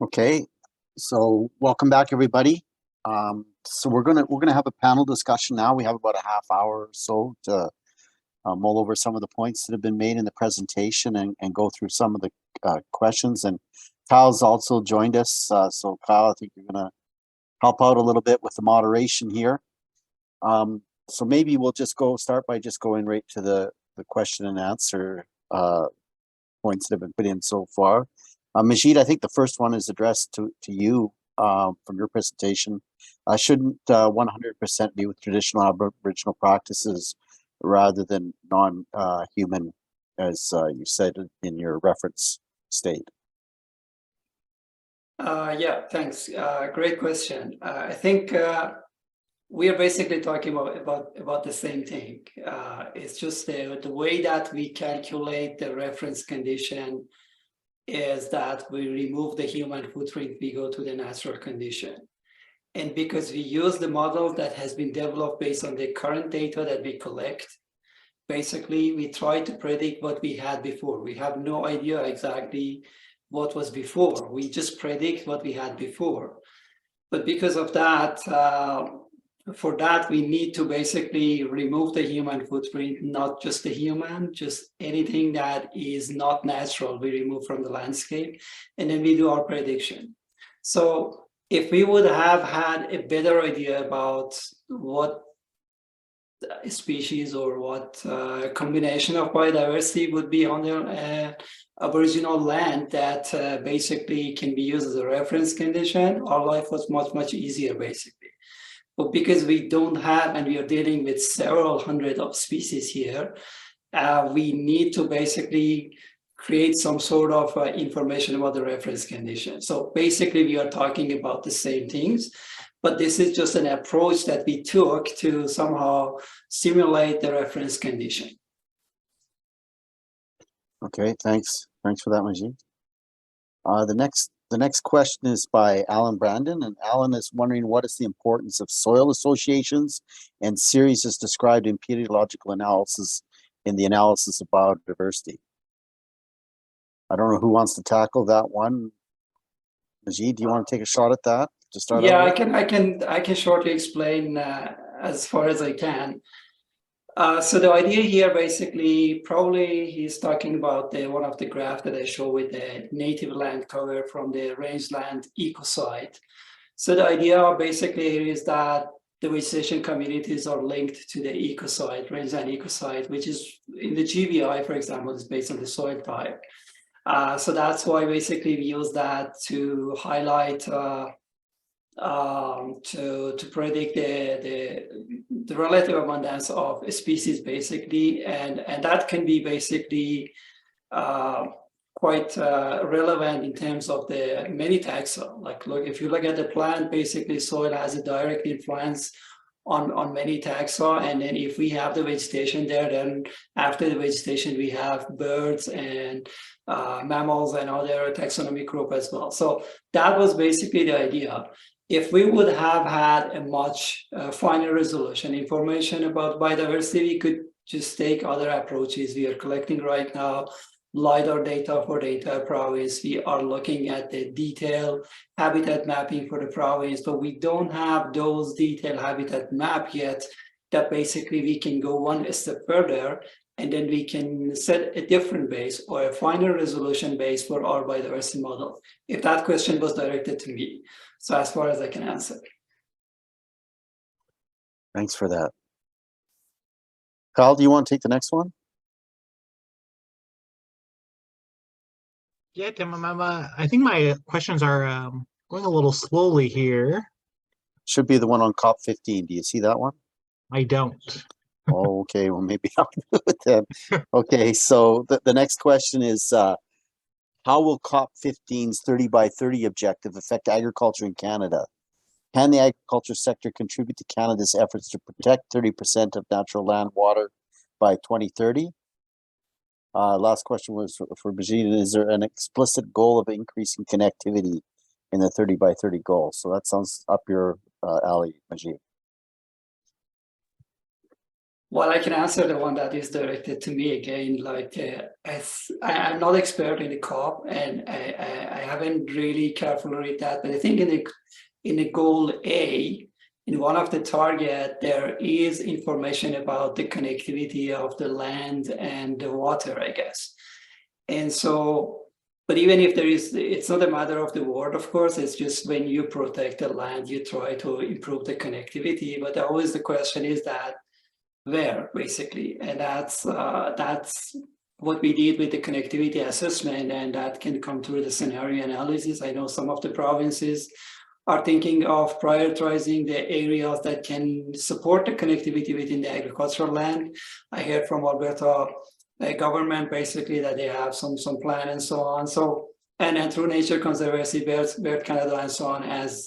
Okay, so welcome back, everybody. So we're gonna have a panel discussion now. We have about a half hour or so to mull over some of the points that have been made in the presentation and go through some of the questions. And Kyle's also joined us. So Kyle, I think you're gonna help out a little bit with the moderation here. So maybe we'll just start by just going right to the question and answer points that have been put in so far. Majid, I think the first one is addressed to you from your presentation. Shouldn't 100% be with traditional Aboriginal practices rather than non-human, as you said in your reference state? Yeah, thanks. Great question. I think we are basically talking about the same thing. It's just the way that we calculate the reference condition is that we remove the human footprint, we go to the natural condition. And because we use the model that has been developed based on the current data that we collect, basically we try to predict what we had before. We have no idea exactly what was before. We just predict what we had before. But because of that, for that, we need to basically remove the human footprint, not just the human, just anything that is not natural, we remove from the landscape, and then we do our prediction. So if we would have had a better idea about what species or what combination of biodiversity would be on the Aboriginal land that basically can be used as a reference condition, our life was much easier, basically. But because we don't have, and we are dealing with several hundred of species here, we need to basically create some sort of information about the reference condition. So basically we are talking about the same things, but this is just an approach that we took to somehow simulate the reference condition. Okay, thanks. Thanks for that, Majid. The next question is by Alan Brandon, and Alan is wondering what is the importance of soil associations and series as described in paleological analysis in the analysis of biodiversity. I don't know who wants to tackle that one. Majid, do you want to take a shot at that to start? Yeah, I can shortly explain as far as I can. So the idea here, basically, probably he's talking about one of the graph that I show with the native land cover from the rangeland ecosite. So the idea basically is that the vegetation communities are linked to the ecosite, rangeland ecosite, which is in the GBI, for example, is based on the soil type. So that's why basically we use that to highlight to predict the relative abundance of species, basically, and that can be basically quite relevant in terms of the many taxa. Like, look, if you look at the plant, basically soil has a direct influence on many taxa, and then if we have the vegetation there, then after the vegetation we have birds and mammals and other taxonomic group as well. So that was basically the idea. If we would have had a much finer resolution information about biodiversity, we could just take other approaches we are collecting right now, LiDAR data for the entire province. We are looking at the detailed habitat mapping for the province, but we don't have those detailed habitat map yet that basically we can go one step further, and then we can set a different base or a finer resolution base for our biodiversity model, if that question was directed to me. So as far as I can answer. Thanks for that. Kyle, do you want to take the next one? Yeah, Tim, I think my questions are going a little slowly here. Should be the one on COP15. Do you see that one? I don't. Oh, okay, well, maybe I'll do it then. Okay, so the next question is, how will COP15's 30 by 30 objective affect agriculture in Canada? Can the agriculture sector contribute to Canada's efforts to protect 30% of natural land water by 2030? Last question was for Majid. Is there an explicit goal of increasing connectivity in the 30 by 30 goal? So that sounds up your alley, Majid. Well, I can answer the one that is directed to me again. Like, I'm not expert in the COP, and I haven't really carefully read that. But I think in the goal A, in one of the target, there is information about the connectivity of the land and the water, I guess. And so, but even if there is, it's not a matter of the word, of course. It's just when you protect the land, you try to improve the connectivity. But always the question is that where, basically, and that's what we did with the connectivity assessment, and that can come through the scenario analysis. I know some of the provinces are thinking of prioritizing the areas that can support the connectivity within the agricultural land. I heard from Alberta government basically that they have some plan and so on. So, and through Nature Conservancy, Bird Canada and so on, as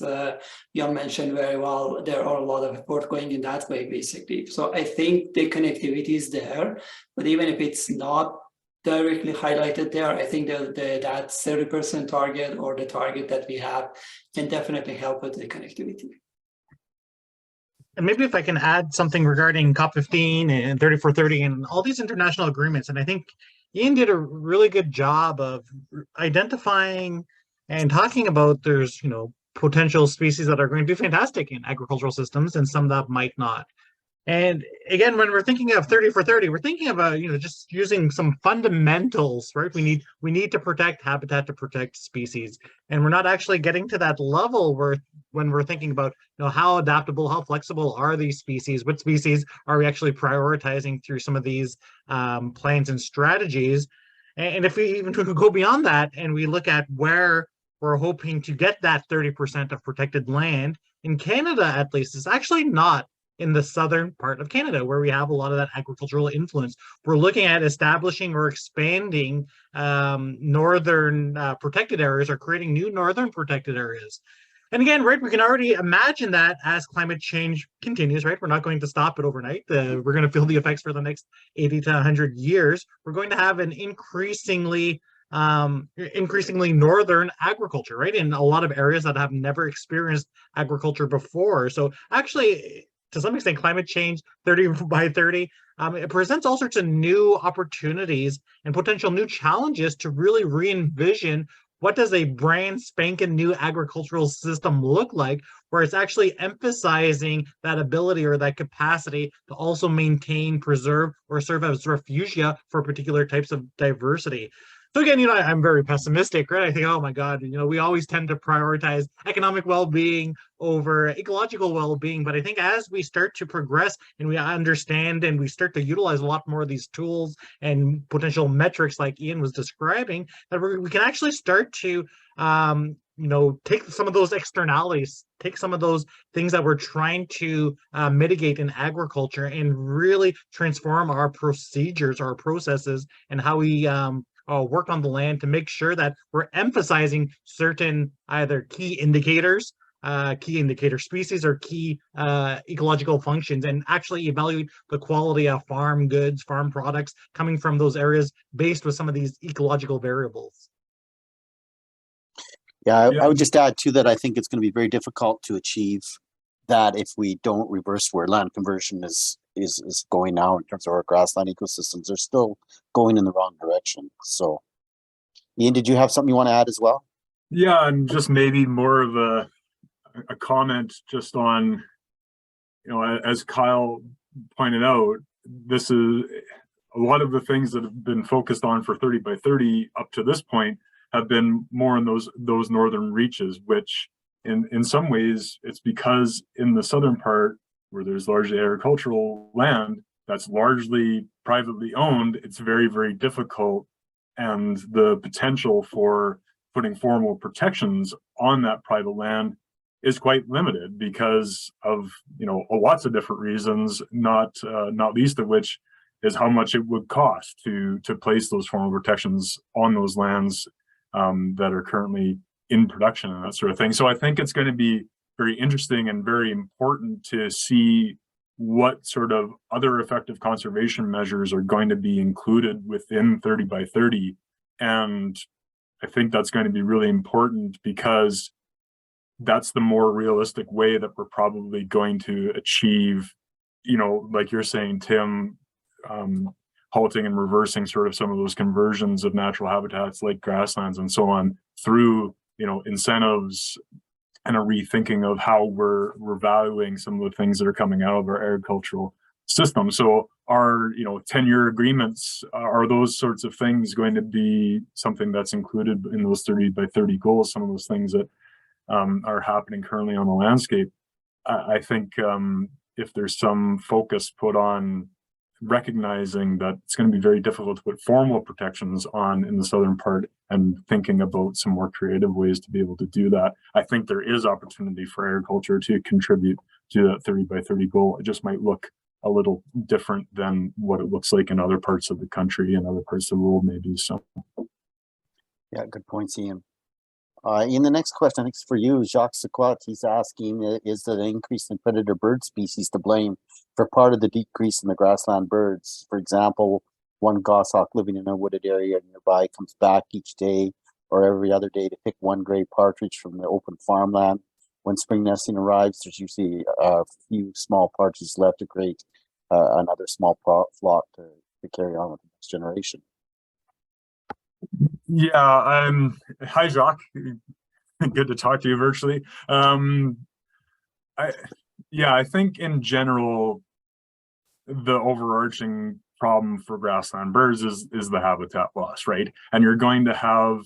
Jan mentioned very well, there are a lot of effort going in that way, basically. So I think the connectivity is there, but even if it's not directly highlighted there, I think that 30% target, or the target that we have, can definitely help with the connectivity. And maybe if I can add something regarding COP15 and 30 for 30 and all these international agreements, and I think Ian did a really good job of identifying and talking about there's, potential species that are going to do fantastic in agricultural systems and some that might not. And again, when we're thinking of 30 for 30, we're thinking about, just using some fundamentals, right? We need to protect habitat to protect species. And we're not actually getting to that level where when we're thinking about, how adaptable, how flexible are these species? What species are we actually prioritizing through some of these plans and strategies? And if we even go beyond that and we look at where we're hoping to get that 30% of protected land, in Canada, at least, it's actually not in the southern part of Canada, where we have a lot of that agricultural influence. We're looking at establishing or expanding northern protected areas, or creating new northern protected areas. And again, right, we can already imagine that as climate change continues, right? We're not going to stop it overnight. We're going to feel the effects for the next 80 to 100 years. We're going to have an increasingly northern agriculture, right? In a lot of areas that have never experienced agriculture before. So actually, to some extent, climate change 30 by 30, it presents all sorts of new opportunities and potential new challenges to really re-envision what does a brand spanking new agricultural system look like, where it's actually emphasizing that ability or that capacity to also maintain, preserve, or serve as refugia for particular types of diversity. So again, I'm very pessimistic, right? I think, oh my God, we always tend to prioritize economic well-being over ecological well-being. But I think as we start to progress and we understand and we start to utilize a lot more of these tools and potential metrics like Ian was describing, that we can actually start to, take some of those externalities, take some of those things that we're trying to mitigate in agriculture and really transform our procedures, our processes, and how we work on the land to make sure that we're emphasizing certain either key indicator species, or key ecological functions, and actually evaluate the quality of farm goods, farm products coming from those areas based with some of these ecological variables. Yeah, I would just add to that. I think it's going to be very difficult to achieve that if we don't reverse where land conversion is going now in terms of our grassland ecosystems. They're still going in the wrong direction. So, Ian, did you have something you want to add as well? Yeah, and just maybe more of a comment just on, as Kyle pointed out, this is a lot of the things that have been focused on for 30 by 30 up to this point have been more in those northern reaches, which in some ways it's because in the southern part, where there's largely agricultural land that's largely privately owned, it's very, very difficult. And the potential for putting formal protections on that private land is quite limited because of, lots of different reasons, not least of which is how much it would cost to place those formal protections on those lands that are currently in production and that sort of thing. So I think it's going to be very interesting and very important to see what sort of other effective conservation measures are going to be included within 30 by 30. And I think that's going to be really important because that's the more realistic way that we're probably going to achieve you know, like you're saying, Tim, halting and reversing sort of some of those conversions of natural habitats like grasslands and so on through, you know, incentives and a rethinking of how we're valuing some of the things that are coming out of our agricultural system. So are, you know, 10-year agreements, are those sorts of things going to be something that's included in those 30 by 30 goals, some of those things that are happening currently on the landscape? I think if there's some focus put on recognizing that it's going to be very difficult to put formal protections on in the southern part and thinking about some more creative ways to be able to do that, I think there is opportunity for agriculture to contribute to that 30 by 30 goal. It just might look a little different than what it looks like in other parts of the country and other parts of the world maybe. So yeah, good points, Ian. In the next question, I think it's for you, Jacques Sequat. He's asking, is the increase in predator bird species to blame for part of the decrease in the grassland birds? For example, one goshawk living in a wooded area nearby comes back each day or every other day to pick one gray partridge from the open farmland. When spring nesting arrives, there's usually a few small partridges left to create another small flock to carry on with the next generation. yeah, hi Jacques, good to talk to you virtually. I think in general the overarching problem for grassland birds is the habitat loss, right? And you're going to have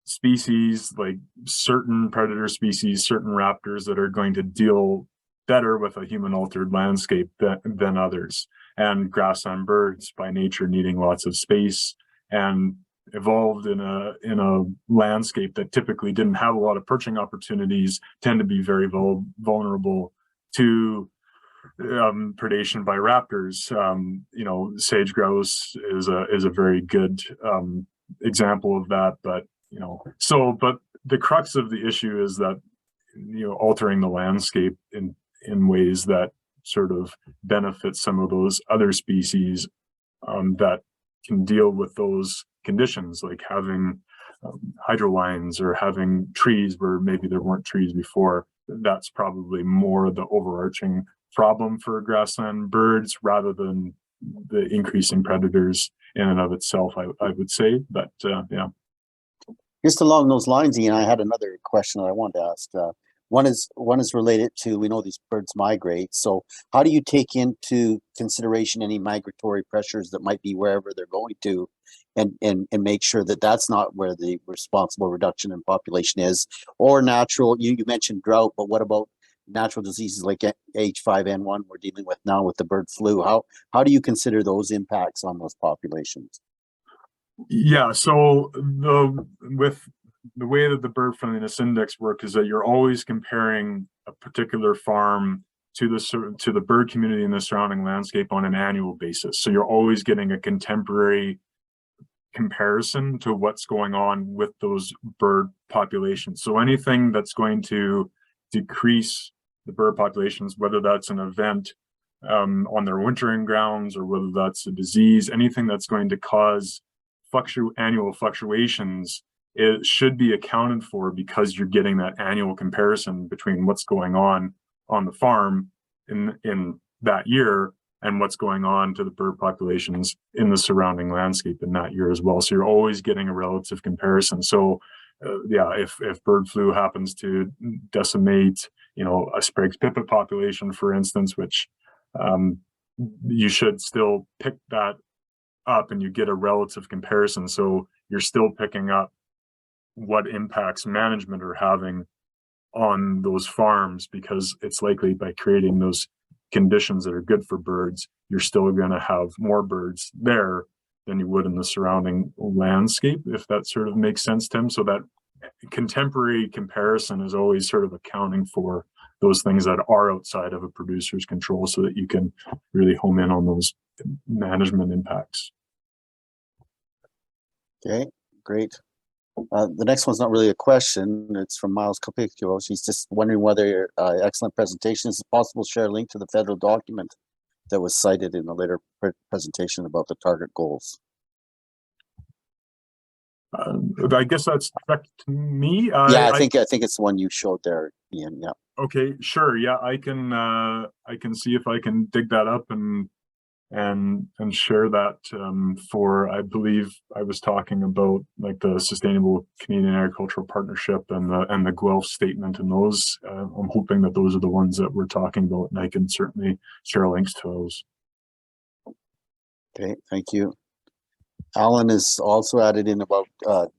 species like certain predator species, certain raptors that are going to deal better with a human altered landscape than others. And grassland birds by nature needing lots of space and evolved in a landscape that typically didn't have a lot of perching opportunities tend to be very vulnerable to predation by raptors. You know, sage grouse is a very good example of that. But you know, but the crux of the issue is that, you know, altering the landscape in ways that sort of benefit some of those other species that can deal with those conditions, like having hydrolines or having trees where maybe there weren't trees before. That's probably more the overarching problem for grassland birds rather than the increasing predators in and of itself, I would say. But yeah. Just along those lines, Ian, I had another question that I wanted to ask. One is related to, we know these birds migrate. So how do you take into consideration any migratory pressures that might be wherever they're going to and make sure that that's not where the responsible reduction in population is? Or natural, you mentioned drought, but what about natural diseases like H5N1 we're dealing with now with the bird flu? How do you consider those impacts on those populations? Yeah, so with the way that the bird friendliness index works is that you're always comparing a particular farm to the bird community in the surrounding landscape on an annual basis. So you're always getting a contemporary comparison to what's going on with those bird populations. So anything that's going to decrease the bird populations, whether that's an event on their wintering grounds or whether that's a disease, anything that's going to cause annual fluctuations, it should be accounted for because you're getting that annual comparison between what's going on the farm in that year and what's going on to the bird populations in the surrounding landscape in that year as well. So you're always getting a relative comparison. So yeah, if bird flu happens to decimate, you know, a Sprague's pipit population, for instance, which you should still pick that up and you get a relative comparison. So you're still picking up what impacts management are having on those farms, because it's likely by creating those conditions that are good for birds, you're still going to have more birds there than you would in the surrounding landscape, if that sort of makes sense, Tim. So that contemporary comparison is always sort of accounting for those things that are outside of a producer's control so that you can really home in on those management impacts. Okay, great. The next one's not really a question. It's from Miles Capicchio. She's just wondering whether excellent presentation. Is it possible to share a link to the federal document that was cited in the later presentation about the target goals? I guess that's direct to me. Yeah, I think it's the one you showed there, Ian. Yeah. Okay, sure. Yeah, I can see if I can dig that up and share that for, I believe I was talking about like the Sustainable Canadian Agricultural Partnership and the Guelph statement, and those I'm hoping that those are the ones that we're talking about, and I can certainly share links to those. Okay, thank you. Alan has also added in about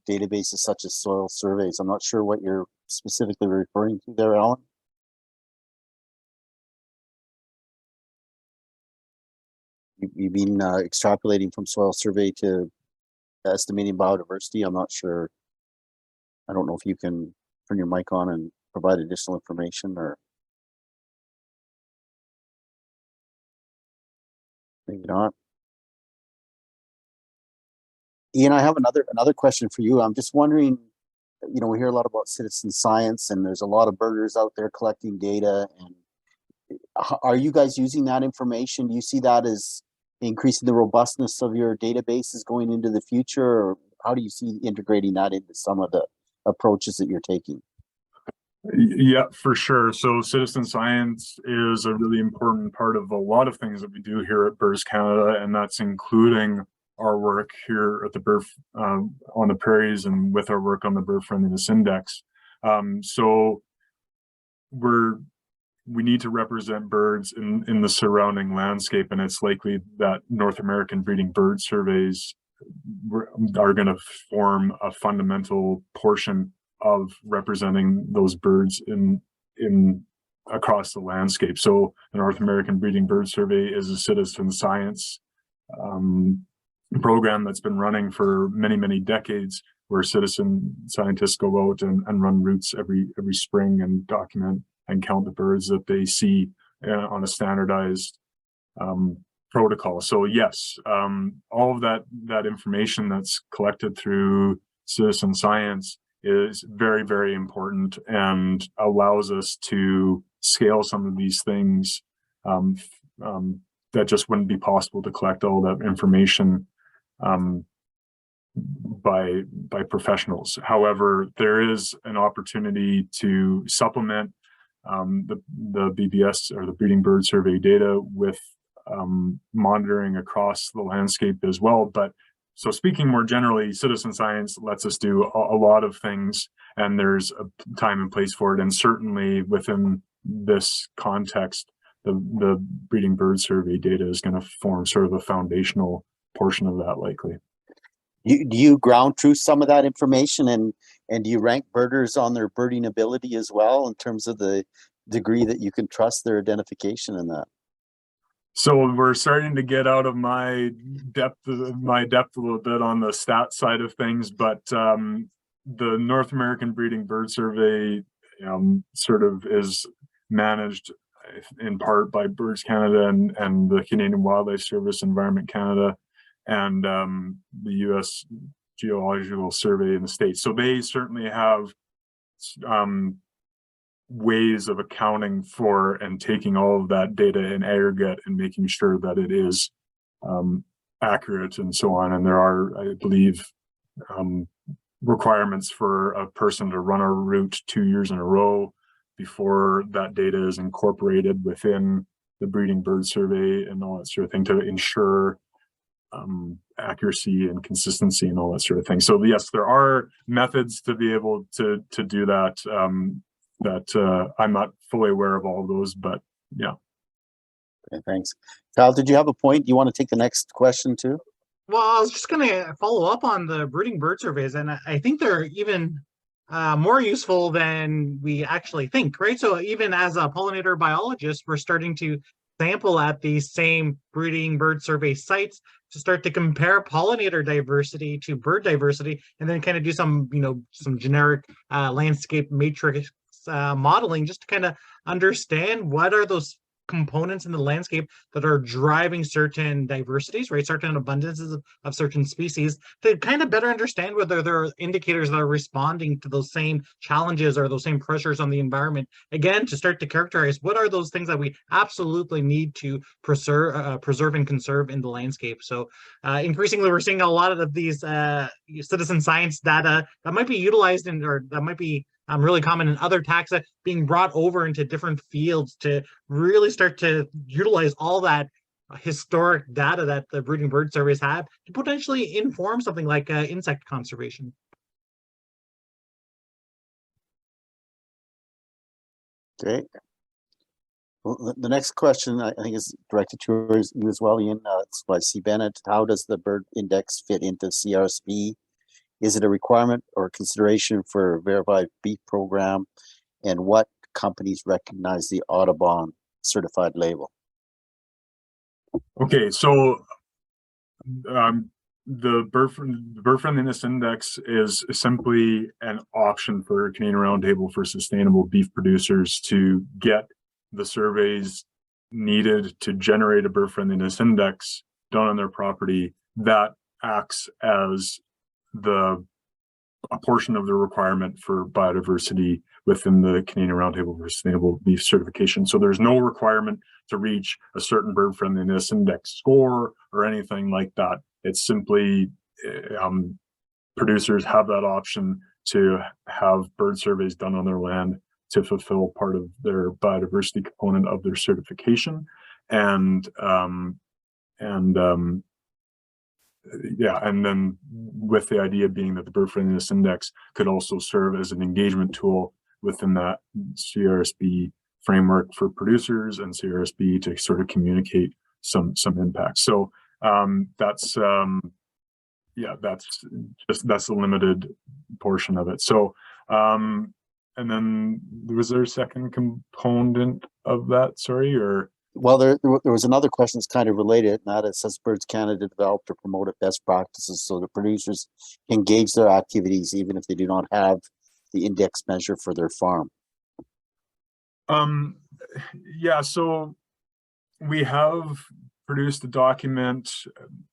databases such as soil surveys. I'm not sure what you're specifically referring to there, Alan. You mean extrapolating from soil survey to estimating biodiversity? I'm not sure. I don't know if you can turn your mic on and provide additional information, or maybe not. Ian, I have another question for you. I'm just wondering, you know, we hear a lot about citizen science, and there's a lot of birders out there collecting data. And are you guys using that information? Do you see that as increasing the robustness of your databases going into the future, or how do you see integrating that into some of the approaches that you're taking? Yeah, for sure. So citizen science is a really important part of a lot of things that we do here at Birds Canada, and that's including our work here at the bird on the prairies and with our work on the bird friendliness index. So we need to represent birds in the surrounding landscape, and it's likely that North American breeding bird surveys are going to form a fundamental portion of representing those birds in across the landscape. So the North American Breeding Bird Survey is a citizen science program that's been running for many decades, where citizen scientists go out and run routes every spring and document and count the birds that they see on a standardized protocol. So yes, all of that information that's collected through citizen science is very important and allows us to scale some of these things that just wouldn't be possible to collect all that information by professionals. However, there is an opportunity to supplement the BBS or the breeding bird survey data with monitoring across the landscape as well. But so speaking more generally, citizen science lets us do a lot of things, and there's a time and place for it. And certainly within this context, the breeding bird survey data is going to form sort of a foundational portion of that, likely. Do you ground truth some of that information, and do you rank birders on their birding ability as well, in terms of the degree that you can trust their identification in that? So we're starting to get out of my depth a little bit on the stat side of things, but the North American Breeding Bird Survey sort of is managed in part by Birds Canada and the Canadian Wildlife Service, Environment Canada, and the U.S. Geological Survey in the States. So they certainly have ways of accounting for and taking all of that data in aggregate and making sure that it is accurate and so on. And there are, I believe, requirements for a person to run a route 2 years in a row before that data is incorporated within the breeding bird survey and all that sort of thing, to ensure accuracy and consistency and all that sort of thing. So yes, there are methods to be able to do that. I'm not fully aware of all of those, but yeah. Okay, thanks. Kyle, did you have a point? Do you want to take the next question too? Well, I was just going to follow up on the breeding bird surveys, and I think they're even more useful than we actually think, right? So even as a pollinator biologist, we're starting to sample at these same breeding bird survey sites to start to compare pollinator diversity to bird diversity, and then kind of do some generic landscape matrix modeling, just to kind of understand what are those components in the landscape that are driving certain diversities, right? Certain abundances of certain species, to kind of better understand whether there are indicators that are responding to those same challenges or those same pressures on the environment. Again, to start to characterize what are those things that we absolutely need to preserve and conserve in the landscape. So increasingly, we're seeing a lot of these citizen science data that might be utilized in, or that might be really common in other taxa, being brought over into different fields to really start to utilize all that historic data that the breeding bird surveys have to potentially inform something like insect conservation. Great. Well, the next question I think is directed to you as well, Ian. It's by C. Bennett. How does the bird index fit into CRSP? Is it a requirement or consideration for a verified beef program? And what companies recognize the Audubon certified label? Okay, so the bird friendliness index is simply an option for Canadian Roundtable for sustainable beef producers to get the surveys needed to generate a bird friendliness index done on their property that acts as a portion of the requirement for biodiversity within the Canadian Roundtable for Sustainable Beef certification. So there's no requirement to reach a certain bird friendliness index score or anything like that. It's simply producers have that option to have bird surveys done on their land to fulfill part of their biodiversity component of their certification. And then with the idea being that the bird friendliness index could also serve as an engagement tool within that CRSB framework for producers and CRSB to sort of communicate some impact. So that's the limited portion of it. So and then was there a second component of that? Sorry, or well, there was another question that's kind of related, and that it says Birds Canada developed or promoted best practices so that producers engage their activities even if they do not have the index measure for their farm. Yeah, so we have produced a document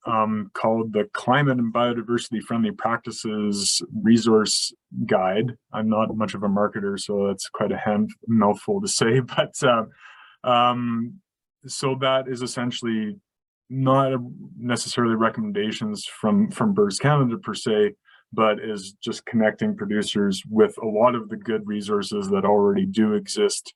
called the Climate and Biodiversity Friendly Practices Resource Guide. I'm not much of a marketer, so that's quite a mouthful to say, but so that is essentially not necessarily recommendations from Birds Canada per se, but is just connecting producers with a lot of the good resources that already do exist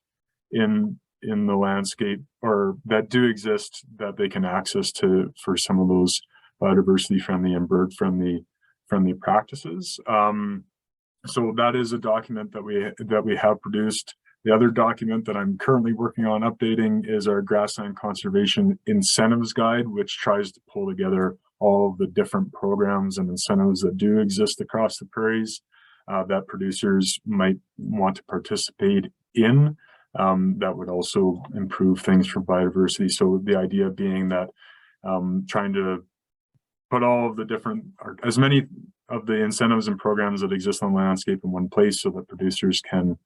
in the landscape, or that do exist that they can access to for some of those biodiversity friendly and bird friendly practices. So that is a document that we have produced. The other document that I'm currently working on updating is our Grassland Conservation Incentives Guide, which tries to pull together all of the different programs and incentives that do exist across the prairies that producers might want to participate in. That would also improve things for biodiversity. So the idea being that trying to put all of the different, or as many of the incentives and programs that exist on the landscape in one place so that producers can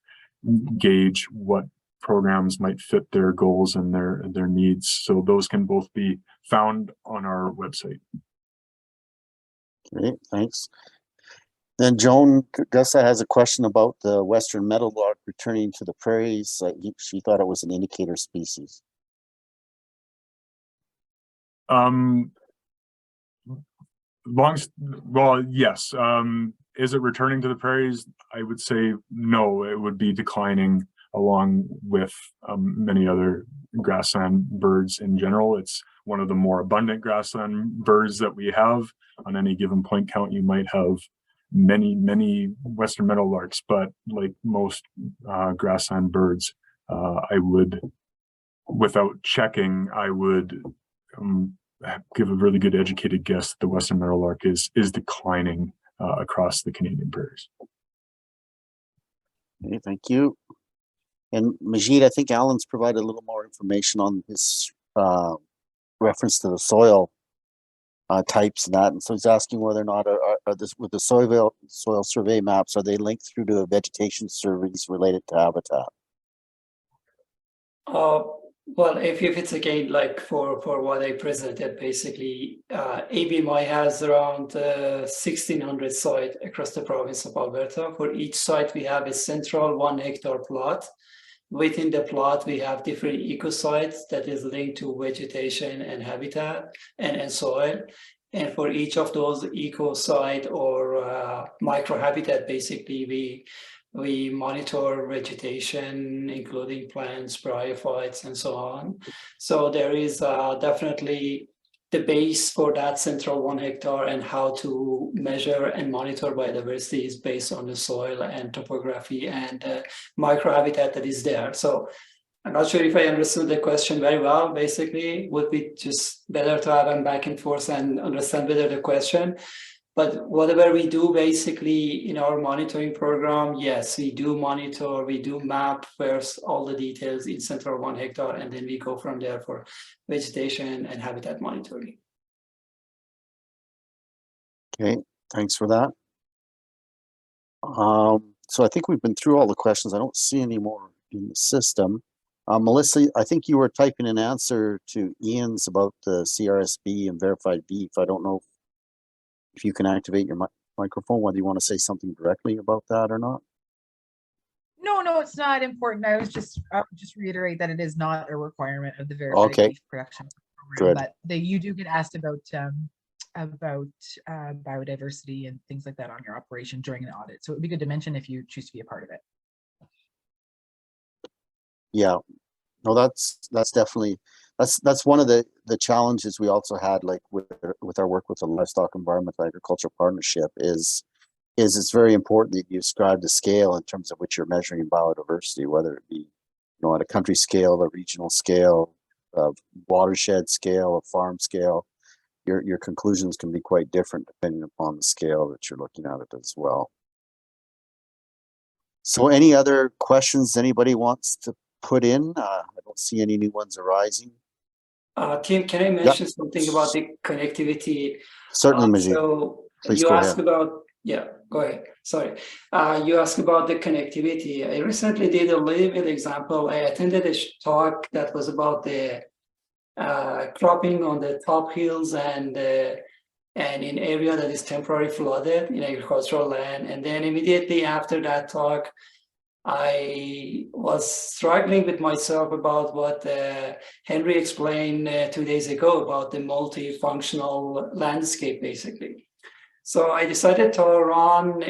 gauge what programs might fit their goals and their needs. So those can both be found on our website. Great, thanks. Then Joan Gussa has a question about the western meadowlark returning to the prairies. She thought it was an indicator species. Well, yes. Is it returning to the prairies? I would say no, it would be declining along with many other grassland birds in general. It's one of the more abundant grassland birds that we have. On any given point count, you might have many western meadowlarks, but like most grassland birds, I would, without checking, I would give a really good educated guess that the western meadowlark is declining across the Canadian prairies. Okay, thank you. And Majid, I think Alan's provided a little more information on his reference to the soil types and that. And so he's asking whether or not are this with the soil survey maps, are they linked through to vegetation surveys related to habitat? Well, if it's again like for what I presented, basically, ABMI has around 1,600 sites across the province of Alberta. For each site, we have a central 1 hectare plot. Within the plot, we have different eco sites that is linked to vegetation and habitat and soil. And for each of those eco site or microhabitat, basically, we monitor vegetation, including plants, bryophytes, and so on. So there is definitely the base for that central 1 hectare, and how to measure and monitor biodiversity is based on the soil and topography and microhabitat that is there. So I'm not sure if I understood the question very well. Basically, would be just better to have them back and forth and understand better the question. But whatever we do basically in our monitoring program, yes, we do monitor, we do map first all the details in central 1 hectare, and then we go from there for vegetation and habitat monitoring. Okay, thanks for that. So I think we've been through all the questions. I don't see any more in the system. Melissa, I think you were typing an answer to Ian's about the CRSB and verified beef. I don't know if you can activate your microphone, whether you want to say something directly about that or not. No, it's not important. I was just reiterate that it is not a requirement of the verified beef production program, Good. but you do get asked about biodiversity and things like that on your operation during an audit. So it would be good to mention if you choose to be a part of it. Yeah, no, that's definitely, that's one of the challenges we also had, like with our work with the Livestock Environmental Agricultural Partnership, is it's very important that you describe the scale in terms of which you're measuring biodiversity, whether it be, at a country scale, a regional scale, a watershed scale, a farm scale. Your conclusions can be quite different depending upon the scale that you're looking at it as well. So any other questions anybody wants to put in? I don't see any new ones arising. Tim, can I mention something about the connectivity? Certainly, Majid. So Please you go asked ahead. about, yeah, go ahead. Sorry. You asked about the connectivity. I recently did a little bit example. I attended a talk that was about the cropping on the top hills and in area that is temporarily flooded in agricultural land. And then immediately after that talk, I was struggling with myself about what Henry explained 2 days ago about the multifunctional landscape, basically. So I decided to run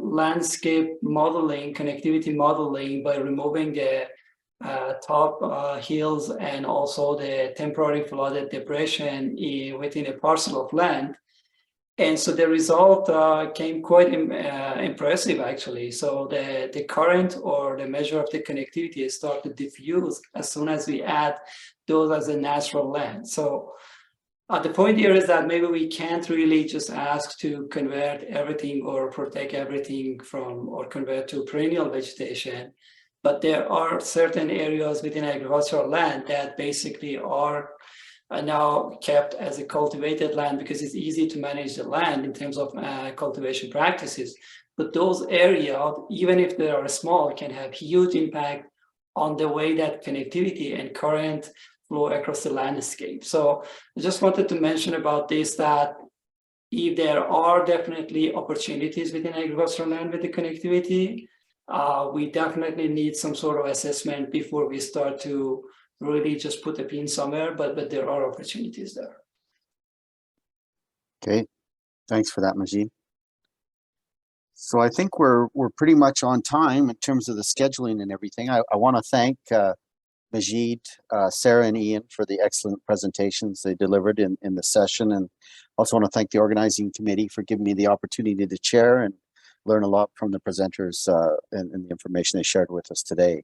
landscape modeling, connectivity modeling, by removing the top hills and also the temporary flooded depression within a parcel of land. And so the result came quite impressive, actually. So the current or the measure of the connectivity started to diffuse as soon as we add those as a natural land. So the point here is that maybe we can't really just ask to convert everything or protect everything from or convert to perennial vegetation. But there are certain areas within agricultural land that basically are now kept as a cultivated land because it's easy to manage the land in terms of cultivation practices. But those areas, even if they are small, can have huge impact on the way that connectivity and current flow across the landscape. So I just wanted to mention about this, that if there are definitely opportunities within agricultural land with the connectivity, we definitely need some sort of assessment before we start to really just put a pin somewhere, but there are opportunities there. Okay, thanks for that, Majid. So I think we're pretty much on time in terms of the scheduling and everything. I want to thank Majid, Sarah, and Ian for the excellent presentations they delivered in the session, and also want to thank the organizing committee for giving me the opportunity to chair and learn a lot from the presenters and the information they shared with us today.